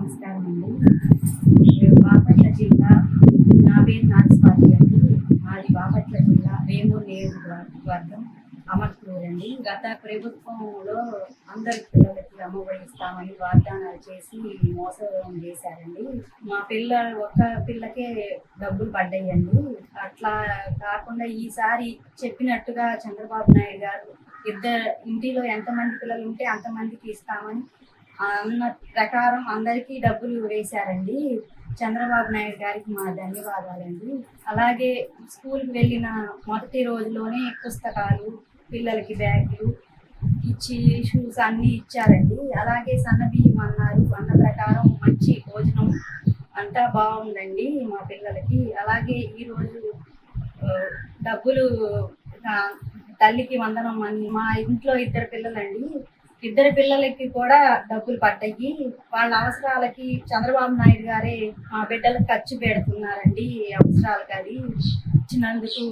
నమస్కారం అండి. బాపట్ల జిల్లా, నా పేరు నాగస్వాతి అండి. మాది బాపట్ల జిల్లా వేమూరు నియోజకవర్గం అమర్పూర్ అండి. గత ప్రభుత్వంలో అందరి పిల్లలకి అమ్మఒడి ఇస్తామని వాగ్దానాలు చేసి మోసం చేశారండి. మా ఒక్క పిల్లకే డబ్బులు పడ్డాయండి. అట్లా కాకుండా ఈసారి చెప్పినట్టుగా చంద్రబాబు నాయుడు గారు ఇంటిలో ఎంతమంది పిల్లలు ఉంటే అంతమందికి ఇస్తామని అన్న ప్రకారం అందరికీ డబ్బులు వేశారండి. చంద్రబాబు నాయుడు గారికి మా ధన్యవాదాలండి. అలాగే స్కూల్కి వెళ్ళిన మొదటి రోజులోనే పుస్తకాలు, పిల్లలకి బ్యాగులు ఇచ్చి షూస్ అన్నీ ఇచ్చారండి. అలాగే సన్నబియ్యం అన్నారు. అన్న ప్రకారం మంచి భోజనం అంతా బాగుందండి మా పిల్లలకి. అలాగే ఈరోజు డబ్బులు తల్లికి వందనం అని మా ఇంట్లో ఇద్దరు పిల్లలండి. ఇద్దరు పిల్లలకి కూడా డబ్బులు పడ్డాయి. వాళ్ళ అవసరాలకి చంద్రబాబు నాయుడు గారే మా బిడ్డలకు ఖర్చు పెడుతున్నారండి. అవసరాలకి అది ఇచ్చినందుకు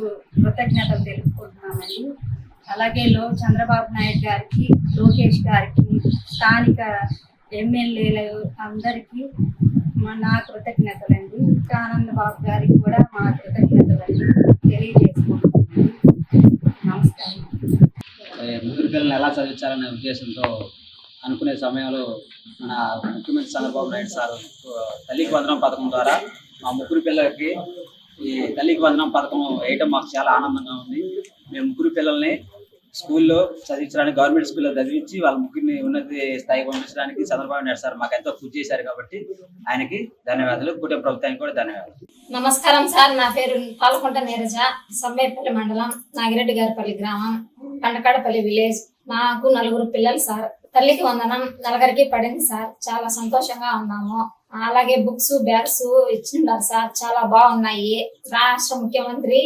కృతజ్ఞతలు తెలుపుకుంటున్నామండి. అలాగే చంద్రబాబు నాయుడు గారికి, లోకేష్ గారికి, స్థానిక ఎమ్మెల్యేలు అందరికీ నా కృతజ్ఞతలండి. ఆనంద్ బాబు గారికి కూడా మా కృతజ్ఞతలండి తెలియజేసుకుంటున్నాను. నమస్కారం. ముగ్గురు పిల్లల్ని ఎలా చదివించాలనే ఉద్దేశంతో అనుకునే సమయంలో మన ముఖ్యమంత్రి చంద్రబాబు నాయుడు సార్ తల్లికి వందనం పథకం ద్వారా మా ముగ్గురు పిల్లలకి ఈ తల్లికి వందనం పథకం వేయటం మాకు చాలా ఆనందంగా ఉంది. మేము ముగ్గురు పిల్లల్ని స్కూల్లో చదివించడానికి, గవర్నమెంట్ స్కూల్లో చదివించి వాళ్ళ ముగ్గురిని ఉన్నత స్థాయికి పంపించడానికి చంద్రబాబు నాయుడు సార్ మాకు ఎంతో కృషి చేశారు కాబట్టి ఆయనకి ధన్యవాదాలు. కుటుంబ ప్రభుత్వానికి కూడా ధన్యవాదాలు. నమస్కారం సార్. నా పేరు పాలకొంట నీరజ, సమ్మేపల్లి మండలం, నాగిరెడ్డి గారిపల్లి గ్రామం, పండకాడపల్లి విలేజ్. నాకు 4 పిల్లలు సార్. తల్లికి వందనం నలుగురికి పడింది సార్. చాలా సంతోషంగా ఉన్నాము. అలాగే బుక్స్, బ్యాగ్స్ ఇచ్చిన్నారు సార్. చాలా బాగున్నాయి. రాష్ట్ర ముఖ్యమంత్రి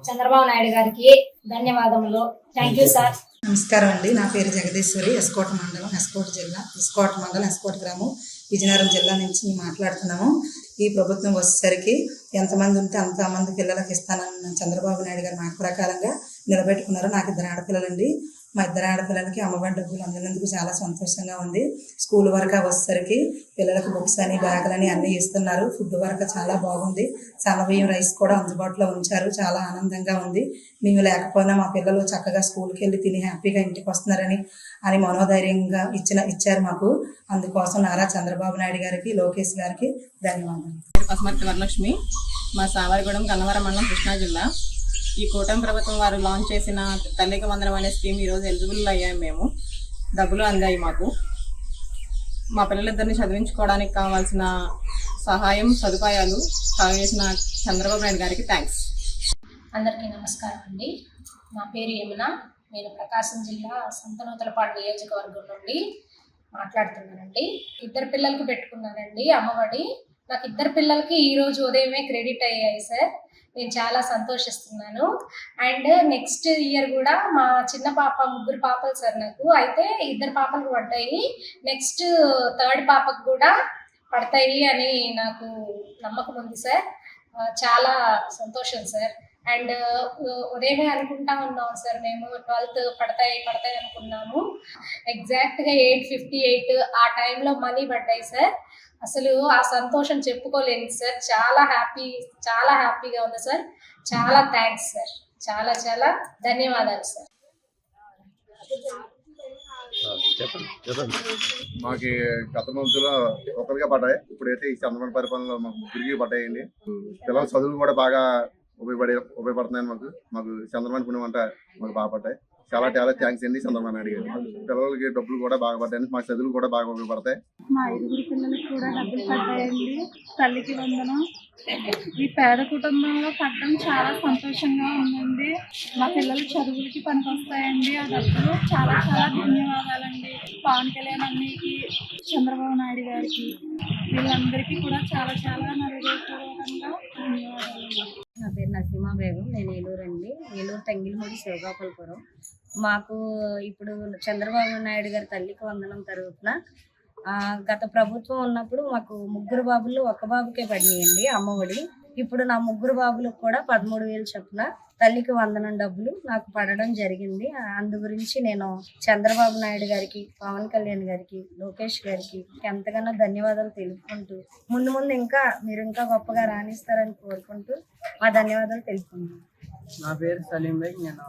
చంద్రబాబు నాయుడు గారికి ధన్యవాదములు. Thank you sir. నమస్కారం అండి. నా పేరు జగదీశ్వరి, ఎస్కోట మండలం, ఎస్కోట గ్రామం, విజయనగరం జిల్లా నుంచి మాట్లాడుతున్నాము. ఈ ప్రభుత్వం వచ్చేసరికి ఎంతమంది ఉంటే అంతమంది పిల్లలకి ఇస్తానన్న చంద్రబాబు నాయుడు గారి మాట ప్రకారంగా నిలబెట్టుకున్నారు. నాకు 2 ఆడపిల్లలండి. మా 2 ఆడపిల్లలకి అమ్మఒడి డబ్బులు అందినందుకు చాలా సంతోషంగా ఉంది. స్కూల్ వరకు వచ్చేసరికి పిల్లలకు బుక్స్ అని, బ్యాగులని అన్నీ ఇస్తున్నారు. ఫుడ్ వరకు చాలా బాగుంది. సన్నబియ్యం రైస్ కూడా అందుబాటులో ఉంచారు. చాలా ఆనందంగా ఉంది. మేము లేకపోయినా మా పిల్లలు చక్కగా స్కూల్కి వెళ్ళి తిని హ్యాపీగా ఇంటికి వస్తున్నారని మనోధైర్యంగా ఇచ్చారు మాకు. అందుకోసం నారా చంద్రబాబు నాయుడు గారికి, లోకేష్ గారికి ధన్యవాదాలు. పసుమర్తి వరలక్ష్మి, మా సావారిగూడెం, గన్నవరం మండలం, కృష్ణా జిల్లా. ఈ కూటమి ప్రభుత్వం వారు లాంచ్ చేసిన తల్లికి వందనం అనే స్కీమ్ ఈరోజు ఎలిజిబుల్ అయ్యాము. మేము డబ్బులు అందాయి మాకు. మా పిల్లలిద్దరిని చదివించుకోవడానికి కావాల్సిన సహాయం, సదుపాయాలు కలిగేసిన చంద్రబాబు నాయుడు గారికి థ్యాంక్స్. అందరికీ నమస్కారం అండి. నా పేరు యమున. నేను ప్రకాశం జిల్లా సంతనూతలపాడు నియోజకవర్గం నుండి మాట్లాడుతున్నానండి. 2 పిల్లలకి పెట్టుకున్నానండి అమ్మఒడి. నాకు 2 పిల్లలకి ఈరోజు ఉదయమే క్రెడిట్ అయ్యాయి సార్. నేను చాలా సంతోషిస్తున్నాను. అండ్ నెక్స్ట్ ఇయర్ కూడా మా చిన్న పాప, 3 పాపలు సార్ నాకు. అయితే 2 పాపలకు పడ్డాయి. నెక్స్ట్ 3rd పాపకు కూడా పడతాయి అని నాకు నమ్మకం ఉంది సార్. చాలా సంతోషం సార్. అండ్ ఉదయమే అనుకుంటా ఉన్నాము సార్. మేము 12th పడతాయి అనుకున్నాము. ఎగ్జాక్ట్గా 8:58 ఆ టైంలో మనీ పడ్డాయి సార్. అసలు ఆ సంతోషం చెప్పుకోలేను సార్. చాలా హ్యాపీగా ఉంది సార్. చాలా థ్యాంక్స్ సార్. చాలా ధన్యవాదాలు సార్. మాకు గత మంత్లో ఒకరిగా పడ్డాయి. ఇప్పుడైతే ఈ చంద్రబాబు పరిపాలనలో మాకు 3కి పడ్డాయండి. పిల్లల చదువులు కూడా బాగా ఉపయోగపడుతున్నాయని మాకు చంద్రబాబు పుణ్యం అంటే మాకు బాగా పడ్డాయి. చాలా థ్యాంక్స్ అండి చంద్రబాబు నాయుడు గారు. పిల్లలకి డబ్బులు కూడా బాగా పడ్డాయండి. మా చదువులు కూడా బాగా ఉపయోగపడతాయి. మా 5 పిల్లలకి కూడా డబ్బులు పడ్డాయండి. తల్లికి వందనం ఈ పేద కుటుంబంలో పడడం చాలా సంతోషంగా ఉందండి. మా పిల్లల చదువులకి పనికొస్తాయండి ఆ డబ్బులు. చాలా ధన్యవాదాలండి పవన్ కళ్యాణ్ అన్నయ్యకి, చంద్రబాబు నాయుడు గారికి, వీళ్ళందరికీ కూడా చాలా నా హృదయపూర్వకంగా ధన్యవాదాలు. నా పేరు నరసింహ బేగం. నేను ఏలూరు అండి. ఏలూరు తెంగిలమూడి శివగోపాలపురం. మాకు ఇప్పుడు చంద్రబాబు నాయుడు గారి తల్లికి వందనం తరపున గత ప్రభుత్వం ఉన్నప్పుడు మాకు 3 బాబులు 1 బాబుకే పడినాయండి అమ్మఒడి. ఇప్పుడు నా 3 బాబులకు కూడా 13,000 చొప్పున తల్లికి వందనం డబ్బులు నాకు పడడం జరిగింది. అందు గురించి నేను చంద్రబాబు నాయుడు గారికి, పవన్ కళ్యాణ్ గారికి, లోకేష్ గారికి ఎంతగానో ధన్యవాదాలు తెలుపుకుంటూ ముందు ముందు మీరు ఇంకా గొప్పగా రాణిస్తారని కోరుకుంటూ మా ధన్యవాదాలు తెలుపుకుంటున్నాను. నా పేరు సలీం బై. నేను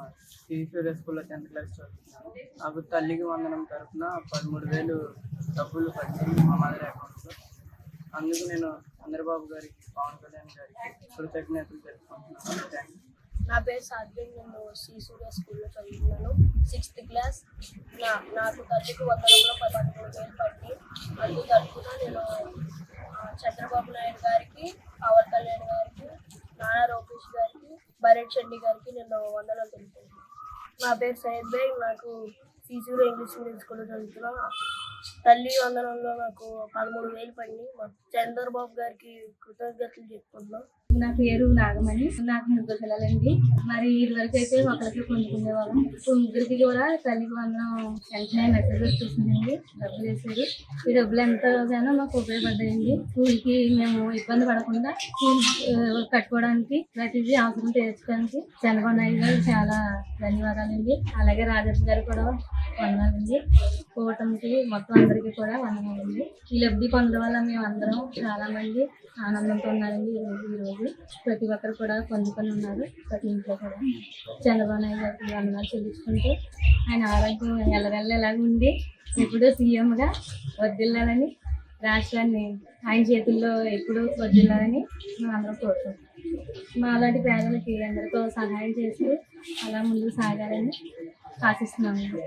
సూర్య స్కూల్లో 10th క్లాస్ చదువుతున్నాను. నాకు తల్లికి వందనం తరఫున 13,000 డబ్బులు పడింది మా మదర్ అకౌంట్లో. అందుకు నేను చంద్రబాబు గారికి, పవన్ కళ్యాణ్ గారికి కృతజ్ఞతలు తెలుపుకుంటున్నాను. Thank you. నా పేరు సాధ్యం. నేను సూర్య స్కూల్లో చదువుతున్నాను, 6th క్లాస్. నాకు తల్లికి వందనంలో 13,000 పడింది. అందుకు తరఫున నేను చంద్రబాబు నాయుడు గారికి, పవన్ కళ్యాణ్ గారికి, నానా లోకేష్ గారికి, భరత్ చండి గారికి నేను వందనాలు తెలుపుతున్నాను. నా పేరు సయ్యద్ బై. నాకు సూర్య ఇంగ్లీష్ మీడియం స్కూల్లో చదువుతున్నా. తల్లి వందనంలో నాకు 13,000 పడింది. చంద్రబాబు గారికి కృతజ్ఞతలు చెప్పుకుంటున్నాం. నా పేరు నాగమణి. నాకు 3 పిల్లలండి. మరి ఇదివరకు అయితే ఒకరికి పొందుకునేవాళ్ళం. ఇప్పుడు ముగ్గురికి కూడా తల్లికి వందనం వెంటనే మెసేజ్ వచ్చేసిందండి. డబ్బులు వేసారు. ఈ డబ్బులు ఎంతగానో మాకు ఉపయోగపడ్డాయండి. స్కూల్కి మేము ఇబ్బంది పడకుండా స్కూల్ కట్టుకోవడానికి, ప్రతిదీ అవసరం తీర్చడానికి చంద్రబాబు నాయుడు గారు చాలా ధన్యవాదాలండి. అలాగే రాజేష్ గారు కూడా వందనాలండి. కూటమికి మొత్తం అందరికీ కూడా వందనాలండి. ఈ లబ్ధి పొందడం వల్ల మేము అందరం చాలా మంది ఆనందంతో ఉన్నారండి. ఈరోజు ప్రతి ఒక్కరు కూడా పొందుకొని ఉన్నారు. ప్రతి ఇంట్లో కూడా చంద్రబాబు నాయుడు గారికి వందనాలు చెల్లించుకుంటూ ఆయన ఆరోగ్యం ఎలాగ ఉండి ఎప్పుడూ సీఎంగా వర్ధిల్లాలని, రాష్ట్రాన్ని ఆయన చేతుల్లో ఎప్పుడూ వర్ధిల్లాలని మేము అందరం కోరుకుంటాం. మా అలాంటి పేదలకి అందరితో సహాయం చేస్తూ అలా ముందుకు సాగాలని ఆశిస్తున్నామండి.